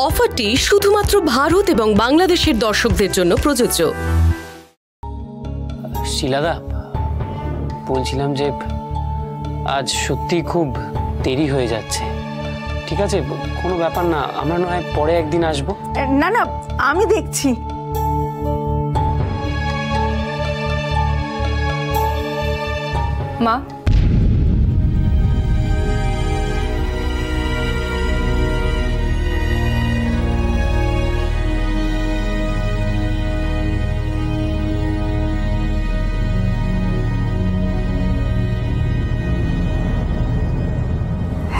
অফারটি শুধুমাত্র ভারত এবং বাংলাদেশের দর্শকদের জন্য প্রযোজ্য। শিলাদা, বলছিলাম যে আজ সত্যি খুব দেরি হয়ে যাচ্ছে। ঠিক আছে, কোনো ব্যাপার না, আমরা নয় পরে একদিন আসবো। না না, আমি দেখছি। মা,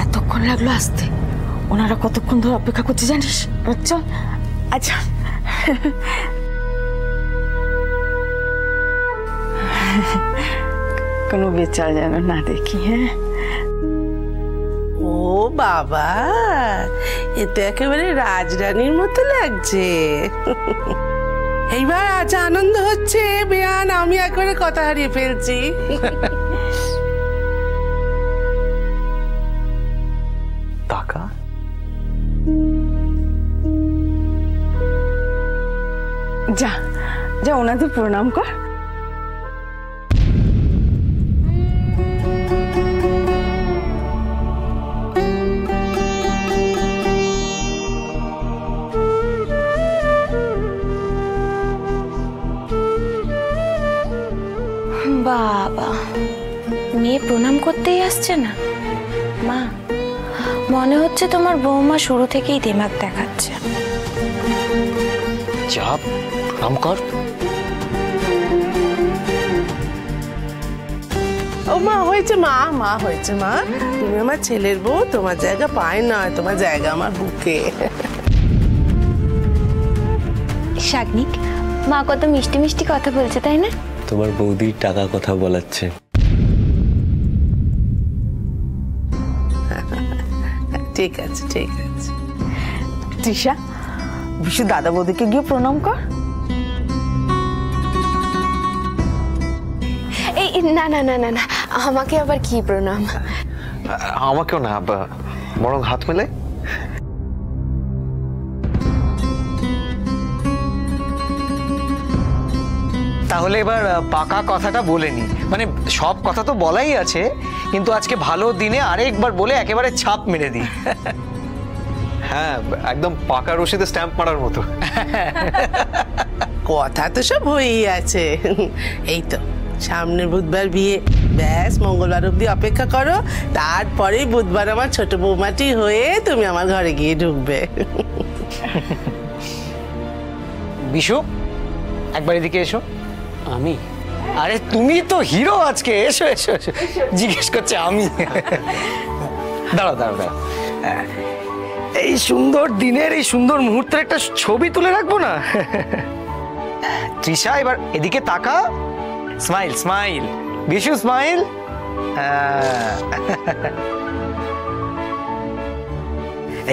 এতক্ষণ লাগলো আসতে? ওনারা কতক্ষণ ধরে অপেক্ষা করছে জানিস? চল। আচ্ছা, কোনো বেচারা যেন না দেখি। হ্যাঁ, ও বাবা, এ তো একেবারে রাজরানীর মতো লাগছে। এইবার আজ আনন্দ হচ্ছে বেয়ান, আমি একবারে কথা হারিয়ে ফেলছি। টাকা? যা যা, ওনাদের প্রণাম কর। বাবা, মেয়ে প্রণাম করতেই আসছে না? মা, মনে হচ্ছে তোমার বৌমা শুরু থেকেই দিমাগ দেখাচ্ছে। যা, প্রণাম কর। ও মা, হয়েছে মা, মা হয়েছে মা। তুমি আমার ছেলের বউ, তোমার জায়গা পায় নয়, তোমার জায়গা আমার বুকে। শাগনিক, মা কত মিষ্টি মিষ্টি কথা বলছে, তাই না? তোমার বৌদির টাকা কথা বলাচ্ছে। ঠিক আছে, ঠিক আছে। তৃষা, বিশু দাদা বৌদিকে গিয়ে প্রণাম কর। এই না না না না না, আমাকে আবার কি প্রণাম? আমাকেও না, বরং হাত মেলে। তাহলে এবার পাকা কথাটা বলে নি, মানে সব কথা তো বলাই আছে, কিন্তু আজকে ভালো দিনে আরেকবার বলে একেবারে ছাপ মেরে দিই। হ্যাঁ, একদম পাকা রশিদে স্ট্যাম্প মারার মতো। কথা তো সব হয়েই আছে। এই তো সামনের বুধবার বিয়ে, ব্যাস মঙ্গলবার অব্দি অপেক্ষা করো, তারপরেই বুধবার আমার ছোট বৌমাটি হয়ে তুমি আমার ঘরে গিয়ে ঢুকবে। বিশু, একবার এদিকে এসো। আমি? আরে তুমি তো হিরো আজকে, এসো এসো এসো। জিজ্ঞেস করছে আমি। দাঁড়াও দাঁড়াও দাঁড়াও, এই সুন্দর দিনের এই সুন্দর মুহূর্তের একটা ছবি তুলে রাখবো না? তৃষা, এবার এদিকে তাকা, স্মাইল স্মাইল। বিশু স্মাইল।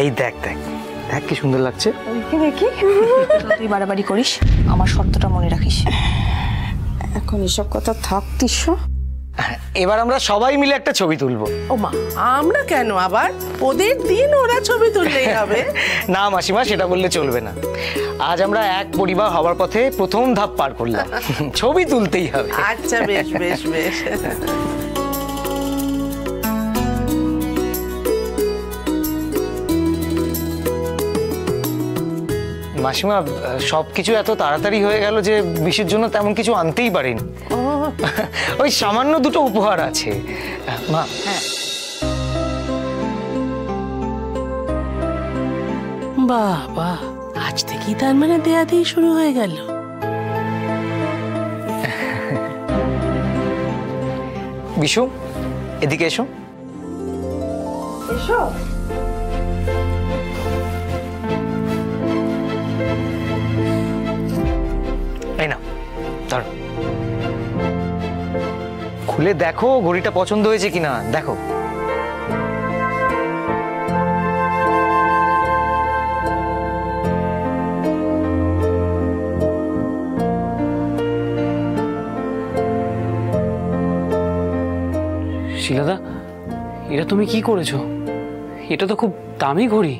এই দেখ দেখ দেখ, কি সুন্দর লাগছে। দেখি, তুই বাড়াবাড়ি করিস, আমার শর্তটা মনে রাখিস। এখন এসব কথা থাক তৃষা। এবার আমরা সবাই মিলে একটা ছবি তুলবো। ও মা, আমরা কেন আবার? ওদের দিন, ওরা ছবি তুললেই হবে। না মাসিমা, সেটা বললে চলবে না। আজ আমরা এক পরিবার হওয়ার পথে প্রথম ধাপ পার করলাম, ছবি তুলতেই হবে। আচ্ছা, বেশ বেশ বেশ। মাসিমা, সবকিছু এত তাড়াতাড়ি হয়ে গেল যে বিশুর জন্য তেমন কিছু আনতেই পারিনি। ওই সামান্য দুটো উপহার আছে। মা, বাহ বাহ, আজ থেকেই তার মানে দেয়া দিয়ে শুরু হয়ে গেল। বিশু, এদিকে এসো। এসো। এই না, ধরো। খুলে দেখো ঘড়িটা পছন্দ হয়েছে কিনা, দেখো। শিলাদা, এটা তুমি কি করেছো? এটা তো খুব দামি ঘড়ি।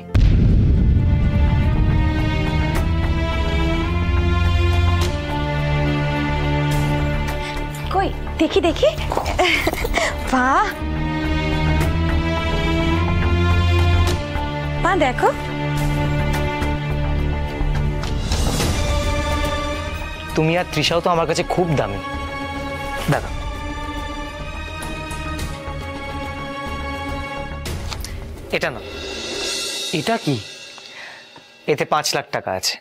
দেখি দেখি, বাহ মা দেখো, তুমি আর তৃষাও তো আমার কাছে খুব দামি। দেখো এটা না, এটা কি? এতে 5 লাখ টাকা আছে।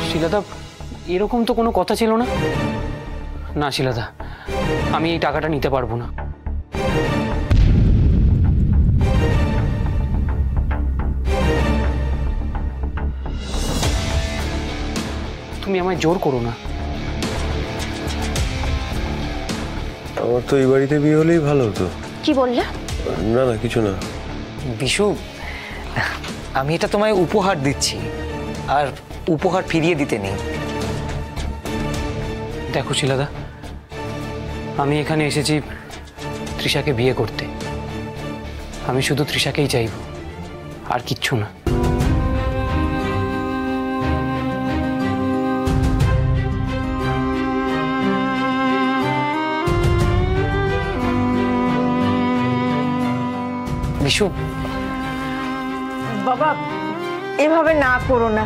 শিলাদা, এরকম তো কোনো কথা ছিল না। না শিলাদা, আমি এই টাকাটা নিতে পারবো না। তুমি আমায় জোর করো না। আমার তো এই বাড়িতে বিয়ে হলেই ভালো হতো। কি বললে? না না, কিছু না। বিশু, আমি এটা তোমায় উপহার দিচ্ছি, আর উপহার ফিরিয়ে দিতে নেই। দেখো শিলাদা, আমি এখানে এসেছি তৃষাকে বিয়ে করতে। আমি শুধু তৃষাকেই চাইব, আর কিচ্ছু না। বিশু, বাবা এভাবে না করো না,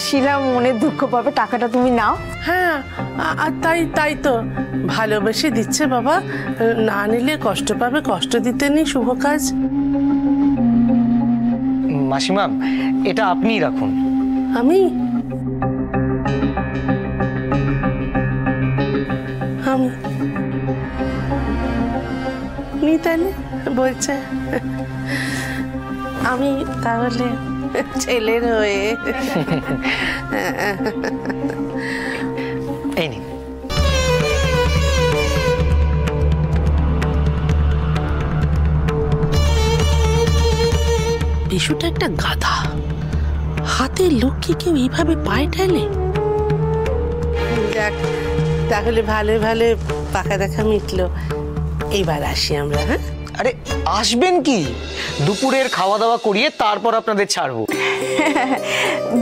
শিলা মনে দুঃখ পাবে, টাকাটা তুমি নাও। হ্যাঁ, আর তাই তো ভালোবেসে দিচ্ছে বাবা, না নিলে কষ্ট পাবে, কষ্ট দিতে নেই, শুভ কাজ। মাসিমা এটা আপনিই রাখুন। আমি আমি নি তাহলে বলছে, আমি তাহলে ছেলের হয়ে এই নিন। বিশুটা একটা গাধা, হাতের লক্ষ্মী কেউ এইভাবে পায়ে ঠেলে। দেখ, তাহলে ভালো ভালো পাকা দেখা মিটলো, এইবার আসি আমরা। হ্যাঁ, আরে আসবেন কি, দুপুরের খাওয়া দাওয়া করিয়ে তারপর আপনাদের ছাড়বো।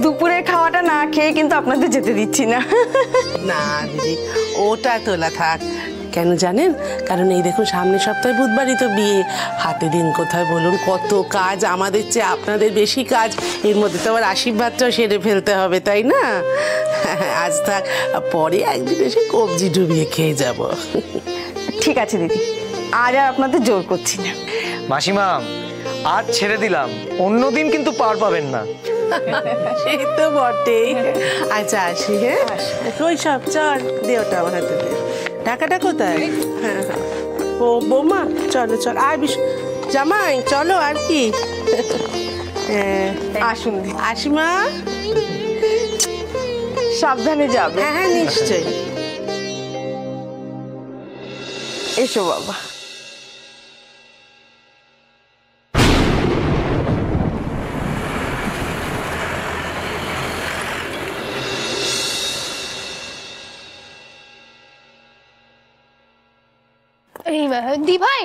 দুপুরের খাওয়াটা না খেয়ে কিন্তু আপনাদের যেতে দিচ্ছি না। না দিদি, ওটা তোলা থাক। কেন জানেন? কারণ এই দেখুন, সামনের সপ্তাহে বুধবারই তো বিয়ে, হাতে দিন কোথায় বলুন, কত কাজ, আমাদের চেয়ে আপনাদের বেশি কাজ, এর মধ্যে তো আবার আশীর্বাদটাও সেরে ফেলতে হবে, তাই না? আজ থাক, পরে একদিন এসে কবজি ডুবিয়ে খেয়ে যাব। ঠিক আছে দিদি, আজ আর আপনাদের জোর করছি না। মাসিমা আজ ছেড়ে দিলাম, অন্যদিন কিন্তু পার পাবেন না। সেই তো বটেই। আচ্ছা আসি। হ্যাঁ, ওই সব চল দে, ওটা আমার হাতে দে। টাকাটা কোথায়? হ্যাঁ, ও বৌমা, চলো চল, আর জামাই চলো, আর কি। আসুন আসমা, সাবধানে যাবে। হ্যাঁ হ্যাঁ নিশ্চয়ই। এসো বাবা। এই দি ভাই,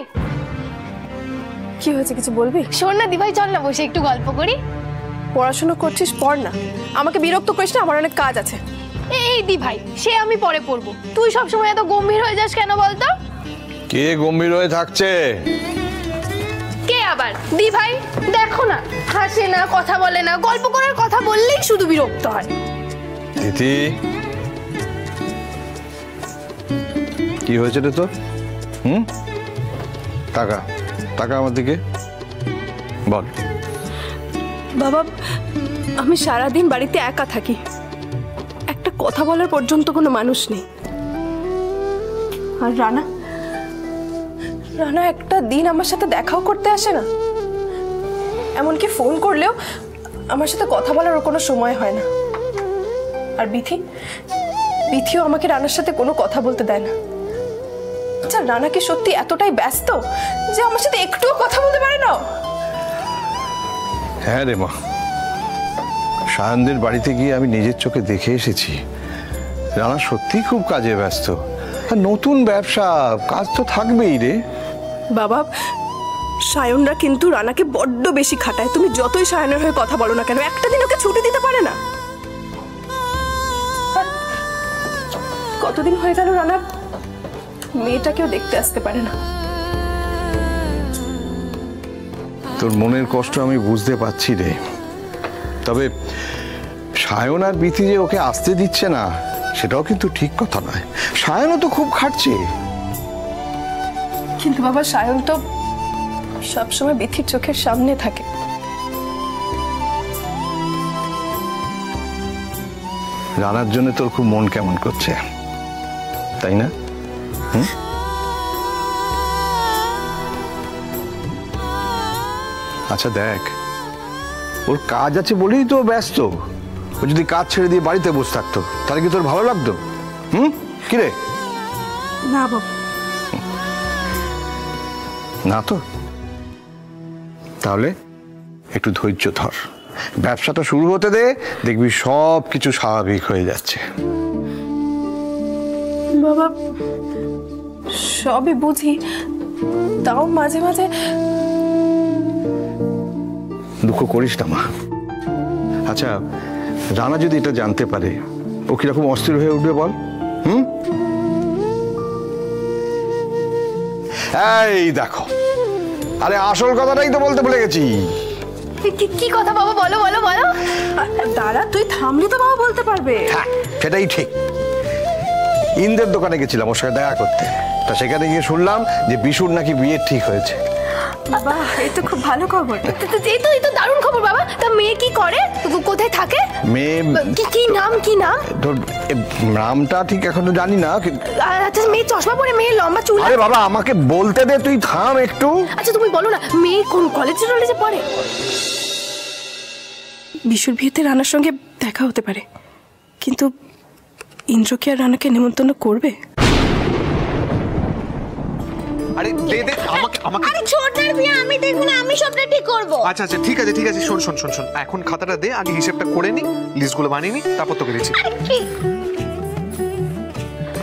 কি হয়েছে, কিছু বলবি? শোন না দি ভাই, চল না বসে একটু গল্প করি। পড়াশোনা করছিস, পড় না, আমাকে বিরক্ত করিস না, আমার অনেক কাজ আছে। এই দি ভাই, সে আমি পরে পড়বো, তুই সবসময় এত গম্ভীর হয়ে যাস কেন বলতো? কে গম্ভীর হয়ে থাকছে? কে আবার? দি ভাই দেখো না, হাসে না, কথা বলে না, গল্প করার কথা বললেই শুধু বিরক্ত হয়। তিথি, কি হয়েছে রে তোর? টাকা টাকা আমার দিকে বল। বাবা, আমি সারাদিন বাড়িতে একা থাকি, একটা কথা বলার পর্যন্ত কোনো মানুষ নেই। আর রানা একটা দিন আমার সাথে দেখাও করতে আসে না, এমনকি ফোন করলেও আমার সাথে কথা বলার কোনো সময় হয় না। আর বিথিও আমাকে রানার সাথে কোনো কথা বলতে দেয় না। আচ্ছা, রানা কি সত্যি এতটাই ব্যস্ত যে আমার সাথে একটুও কথা বলতে পারে না? হ্যাঁ রে মা, সায়নদের বাড়িতে গিয়ে আমি নিজের চোখে দেখে এসেছি, রানা সত্যি খুব কাজে ব্যস্ত। আর নতুন ব্যবসা, কাজ তো থাকবেই রে। বাবা, সায়নরা কিন্তু রানাকে বড্ড বেশি খাটায়। তুমি যতই সায়নের হয়ে কথা বলো না কেন, একটা দিন ওকে ছুটি দিতে পারে না। আর কতদিন হয়ে গেল রানা মেয়েটাকেও দেখতে আসতে পারে না। তোর মনের কষ্ট আমি বুঝতে পারছি রে, তবে সায়ন আর বিথি যে ওকে আসতে দিচ্ছে না সেটাও কিন্তু ঠিক কথা নয়। সায়নও তো খুব খাটছে। কিন্তু বাবা, সায়ন তো সবসময় বিথির চোখের সামনে থাকে। রানার জন্য তোর খুব মন কেমন করছে, তাই না? আচ্ছা দেখ, ওর কাজ আছে বলেই তো ব্যস্ত। ও যদি কাজ ছেড়ে দিয়ে বাড়িতে বসে থাকতো তাহলে কি তোর ভালো লাগতো? কিরে? না বাবা। না তো? তাহলে একটু ধৈর্য ধর, ব্যবসাটা শুরু হতে দে, দেখবি সব কিছু স্বাভাবিক হয়ে যাচ্ছে। বাবা সবই বুঝি, তাও মাঝে মাঝে দুঃখ করিস না মা। আচ্ছা, রানা যদি এটা জানতে পারে ও কিরকম অস্থির হয়ে উঠবে বল? এই দেখো, আরে আসল কথাটাই তো বলতে ভুলে গেছি। কি কথা বাবা? বলো বলো বলো। দাঁড়া, তুই থামলি তো বাবা বলতে পারবে। হ্যাঁ, সেটাই ঠিক। ইন্দ্রের দোকানে গেছিলাম ওর সাথে দেখা করতে, তা সেখানে গিয়ে শুনলাম যে বিশুর নাকি বিয়ে ঠিক হয়েছে। বাবা, এই তো খুব ভালো খবর। এই তো দারুণ খবর বাবা। তা মেয়ে কি করে, কোথায় থাকে? মেয়ে কি নাম? কি নাম? তোর নামটা ঠিক এখনো জানি না। আচ্ছা, মেয়ে চশমা পরে, মেয়ে লম্বা চুল। আরে বাবা, আমাকে বলতে দে, তুই থাম একটু। আচ্ছা তুমি বলো না, মেয়ে কোন কলেজে পড়ে? বিশুর বিয়েতে রানার সঙ্গে দেখা হতে পারে, কিন্তু ইন্দ্র কি আর রানাকে নেমন্তন্ন করবে? আরে দে দে আমাকে আমাকে। আরে ছোটটার বিয়ে আমি দেখব না, আমি সবটা ঠিক করব। আচ্ছা আচ্ছা ঠিক আছে ঠিক আছে, শোন শোন শোন শোন, এখন খাতাটা দে, আগে হিসেবটা করে নি, লিস্টগুলো বানিয়ে নি, তারপর তোকে দিচ্ছি।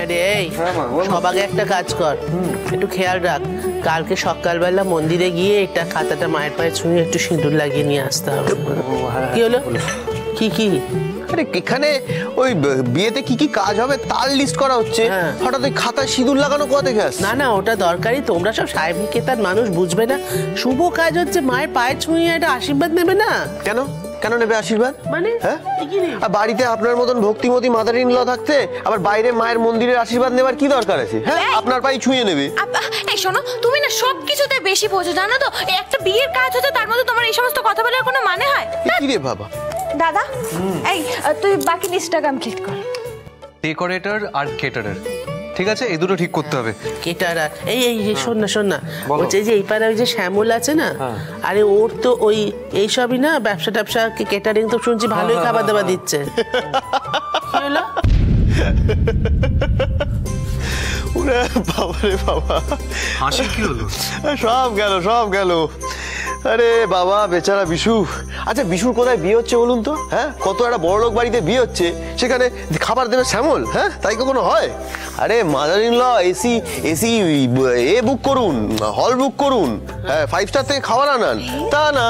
আরে এই সব আগে একটা কাজ কর, একটু খেয়াল রাখ, কালকে সকালবেলা মন্দিরে গিয়ে এটা খাতাটা মায়ের পায়ে ছুঁয়ে একটু সিঁদুর লাগিয়ে নিয়ে আসতে হবে। কি হলো? কি কি? আরে এখানে ওই বিয়েতে কি কি কাজ হবে তার লিস্ট করা হচ্ছে, হঠাৎ ওই খাতায় সিঁদুর লাগানো কোথা থেকে আসছে? না না, ওটা দরকারি, তোমরা সব সাহেব নিকেতন মানুষ, বুঝবে না? শুভ কাজ হচ্ছে, মায়ের পায়ে ছুঁয়ে একটা আশীর্বাদ নেবে না? কেন কেন নেবে আশীর্বাদ? মানে হ্যাঁ, বাড়িতে আপনার মতন ভক্তিমতী মাদার ইন ল থাকতে আবার বাইরে মায়ের মন্দিরের আশীর্বাদ নেবার কি দরকার আছে? হ্যাঁ, আপনার পায়ে ছুঁয়ে নেবে। এই শোনো, তুমি না সব কিছুতে বেশি বোঝো, জানো তো? একটা বিয়ের কাজ হচ্ছে, তার মধ্যে তোমার এই সমস্ত কথা বলার কোনো মানে হয়? কি রে বাবা? দাদা, এই তুই বাকি লিস্টটা কমপ্লিট কর। ডেকোরেটর আর কেটারার, ঠিক আছে, এই দুটো ঠিক করতে হবে। কেটারার, এই এই শোন না শোন না, বলছে যে এই পাড়ায় ওই যে শ্যামল আছে না, আরে ওর তো ওই এইসবই না, ব্যবসা ট্যাবসা, কেটারিং তো শুনছি ভালোই খাবার দাবার দিচ্ছে। কি হলো? ওরে বাবা রে বাবা, হাসি কি হলো? সব গেল সব গেল। আরে বাবা, বেচারা বিশু। আচ্ছা, বিশুর কোথায় বিয়ে হচ্ছে বলুন তো? হ্যাঁ, কত একটা বড় লোক বাড়িতে বিয়ে হচ্ছে, সেখানে খাবার দেবে শ্যামল? হ্যাঁ, তাই কখনো হয়? আরে mother in law AC AC book করুন, হল বুক করুন, হ্যাঁ 5 স্টার থেকে খাবার আনান, তা না।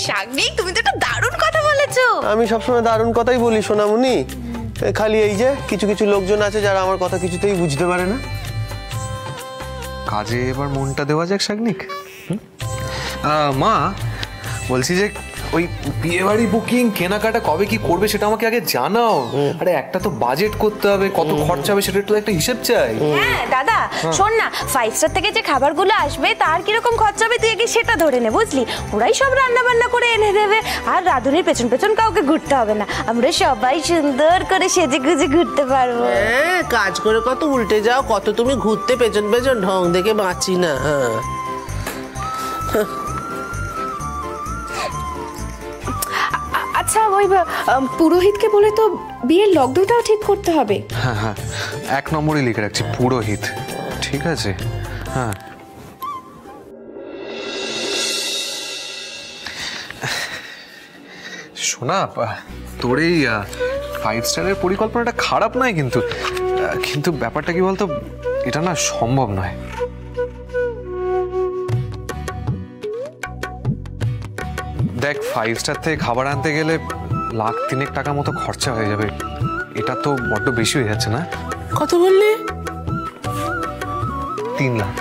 শাগনিক, তুমি তো একটা দারুণ কথা বলেছো। আমি সবসময় দারুণ কথাই বলি সোনামুনি, খালি এই যে কিছু কিছু লোকজন আছে যারা আমার কথা কিছুতেই বুঝতে পারে না। কাজে এবার মনটা দেওয়া যাক শাগনিক। মা, বলছি যে ওই বিয়ে বাড়ি বুকিং কেনাকাটা কবে কি করবে সেটা আমাকে আগে জানাও। আরে একটা তো বাজেট করতে হবে, কত খরচা হবে সেটা তো একটা হিসেব চাই। হ্যাঁ দাদা, শোন না, 5 স্টার থেকে যে খাবারগুলো আসবে তার কিরকম খরচা হবে তুই আগে সেটা ধরে নে, বুঝলি? ওরাই সব রান্না বান্না করে এনে দেবে, আর রাঁধুনির পেছন পেছন কাউকে ঘুরতে হবে না, আমরা সবাই সুন্দর করে সেজে গুজে ঘুরতে পারবো। হ্যাঁ, কাজ করে কত উল্টে যাও, কত তুমি ঘুরতে পেছন পেছন, ঢং দেখে বাঁচি না। হ্যাঁ, আচ্ছা, ওই পুরোহিতকে বলে তো বিয়ের লগ্নটাও ঠিক করতে হবে। হ্যাঁ হ্যাঁ, 1 নম্বরই লিখে রাখছি, পুরোহিত। ঠিক আছে, হ্যাঁ। শোনা, তোর এই 5 স্টারের পরিকল্পনাটা খারাপ নয়, কিন্তু ব্যাপারটা কি বলতো, এটা না সম্ভব নয়। দেখ 5 স্টার থেকে খাবার আনতে গেলে 1,03,000 টাকা মতো খরচা হয়ে যাবে। এটা তো বড্ড বেশি হয়ে যাচ্ছে না? কত বললি? 3 লাখ।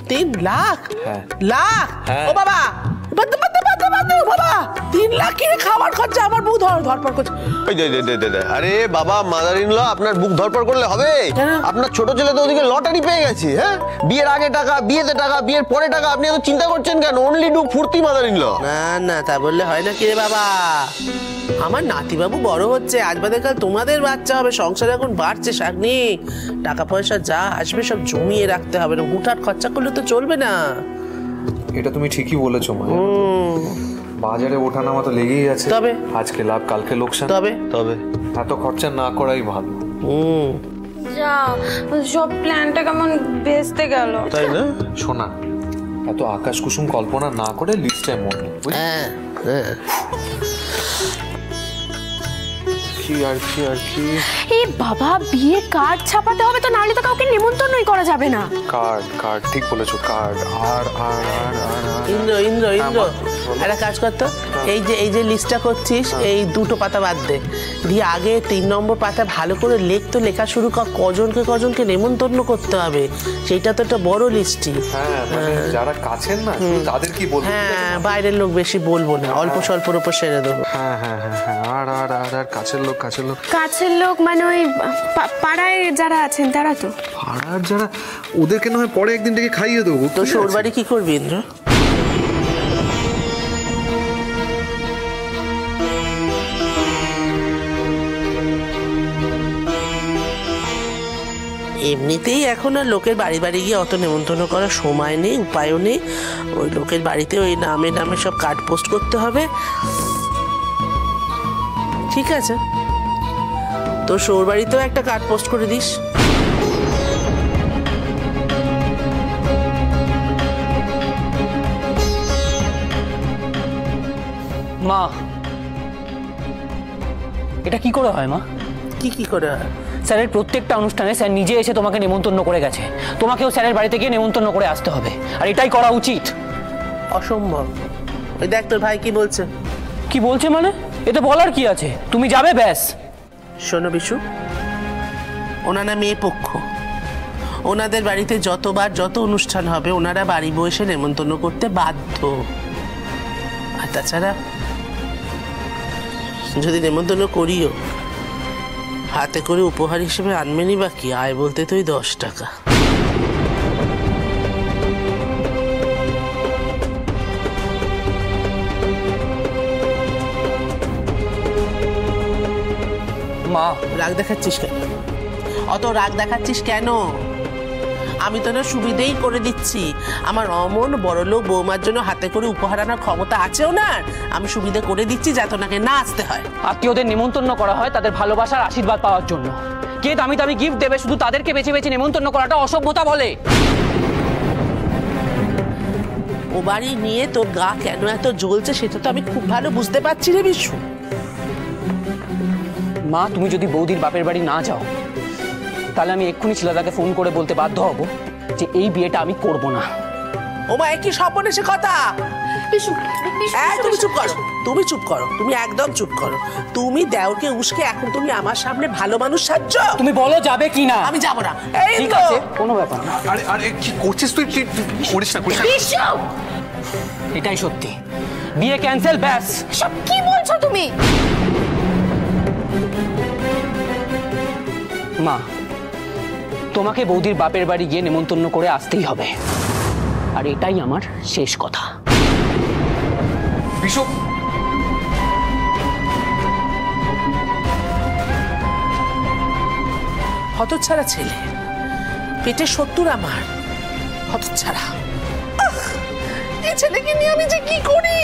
3 লাখ? হ্যাঁ। লাখ? হ্যাঁ। ও বাবা, বাবা 3 লাখ কি খাবার খরচা? আমার বউ ধরপড় করছে। আরে বাবা, মাদার ইন ল আপনার বুক ধরপড় করলে হবে? আপনার ছোট ছেলে তো ওদিকে লটারি পেয়ে গেছে। হ্যাঁ, বিয়ের আগে টাকা, বিয়েতে টাকা, বিয়ের পরে টাকা, আপনি এত চিন্তা করছেন কেন? অনলি ডু ফুর্তি মাদার ইন ল। না তা বললে হয় না কি রে বাবা? আমার নাতিবাবু বড় হচ্ছে, আজ বাদে কাল তোমাদের বাচ্চা হবে, সংসার এখন বাড়ছে শাগনিক, টাকা পয়সা যা আসবে সব জমিয়ে রাখতে হবে, না হুটহাট খরচা করলে তো চলবে না। এটা তুমি ঠিকই বলেছো মা। বাজারে ওঠানামা তো লেগেই আছে, তবে আজকে লাভ কালকে লোকসান। তবে এত খরচা না করাই ভালো। যা সব প্ল্যানটা কেমন বেসতে গেল, তাই না? শোনা, এত আকাশ কুসুম কল্পনা না করে লিস্টে মন নে। হ্যাঁ কি এই বাবা, বিয়ে কার্ড ছাপাতে হবে তো, নাহলে তো কাউকে নিমন্ত্রণই করা যাবে না। কার্ড ঠিক বলেছো, কার্ড। আর ইন্দ্র একটা কাজ করতো, এই যে লিস্টটা করছিস, এই 2টো পাতা বাদ দে, দিয়ে আগে 3 নম্বর পাতা ভালো করে লেখা শুরু কর, কজনকে নেমন্তন্ন করতে হবে, সেইটা তো একটা বড় লিস্টই। হ্যাঁ, যারা কাছের না তাদের কি বলবো? হ্যাঁ, বাইরের লোক বেশি বলবো না, অল্প স্বল্পর উপর সেরে দেবো। হ্যাঁ, আর কাছের লোক মানে ওই পাড়ায় যারা আছেন তারা। তো পাড়ার যারা, ওদেরকে না হয় পরে একদিন থেকে খাইয়ে দেবো। তো ওর বাড়ি কি করবি ইন্দ্র? এমনিতেই এখন আর লোকের বাড়ি গিয়ে অত নেমন্তন্ন করার সময় নেই, উপায়ও নেই। ওই লোকের বাড়িতে ওই নামে সব কার্ড পোস্ট করতে হবে। ঠিক আছে, তোর শোর বাড়িতেও একটা কার্ড পোস্ট করে দিস। মা, এটা কি করে হয় মা? কি করে হয়? স্যারের প্রত্যেকটা অনুষ্ঠানে স্যার নিজে এসে তোমাকে নেমন্তন্ন করে গেছে, তোমাকেও স্যারের বাড়িতে গিয়ে নেমন্তন্ন করে আসতে হবে, আর এটাই করা উচিত। অসম্ভব। ওই দেখ তোর ভাই কি বলছে। কি বলছে মানে? এতে বলার কি আছে? তুমি যাবে ব্যাস। শোনো বিশু, ওনারা মেয়ে পক্ষ, ওনাদের বাড়িতে যত অনুষ্ঠান হবে ওনারা বাড়ি বসে নেমন্তন্ন করতে বাধ্য। আর তাছাড়া যদি নেমন্তন্ন করিও, হাতে করে উপহার হিসেবে আনবেনি বা কি, আয় বলতে তো 10 টাকা। মা, রাগ দেখাচ্ছিস কেন? অত রাগ দেখাচ্ছিস কেন? আমি তো না সুবিধেই করে দিচ্ছি। আমার অমন বড়লোক বৌমার জন্য হাতে করে উপহার আনার ক্ষমতা আছেও না, আমি সুবিধে করে দিচ্ছি যাতে ওনাকে না আসতে হয়। আত্মীয়দের নিমন্ত্রণ করা হয় তাদের ভালোবাসার আশীর্বাদ পাওয়ার জন্য। কে দামি গিফট দেবে শুধু তাদেরকে বেছে বেছে নিমন্ত্রণ করাটা অসভ্যতা বলে। ও বাড়ি নিয়ে তোর গা কেন এত জ্বলছে সেটা তো আমি খুব ভালো বুঝতে পারছি রে বিশু। মা, তুমি যদি বৌদির বাপের বাড়ি না যাও তাহলে আমি এক্ষুনি ছেলেটাকে ফোন করে বলতে বাধ্য হব যে এই বিয়েটা আমি করব না। ও মা, একই স্বপ্নে সে কথা। তুমি চুপ করো, তুমি একদম চুপ করো। তুমি দেওরকে উস্কে এখন তুমি আমার সামনে ভালো মানুষ সাজছ। তুমি বলো যাবে কি না? আমি যাব না। ঠিক আছে, কোনো ব্যাপার না। আরে কি করছিস তুই? করিস না। এটাই সত্যি, বিয়ে ক্যান্সেল ব্যাস। সব কি বলছো তুমি? মা, তোমাকে বৌদির বাপের বাড়ি গিয়ে নেমন্তন্ন করে আসতেই হবে, আর এটাই আমার শেষ কথা। বিশু, হতচ্ছাড়া ছেলে, পেটে 70 আমার, হতচ্ছাড়া। এই ছেলেকে নিয়ে আমি যে কি করি।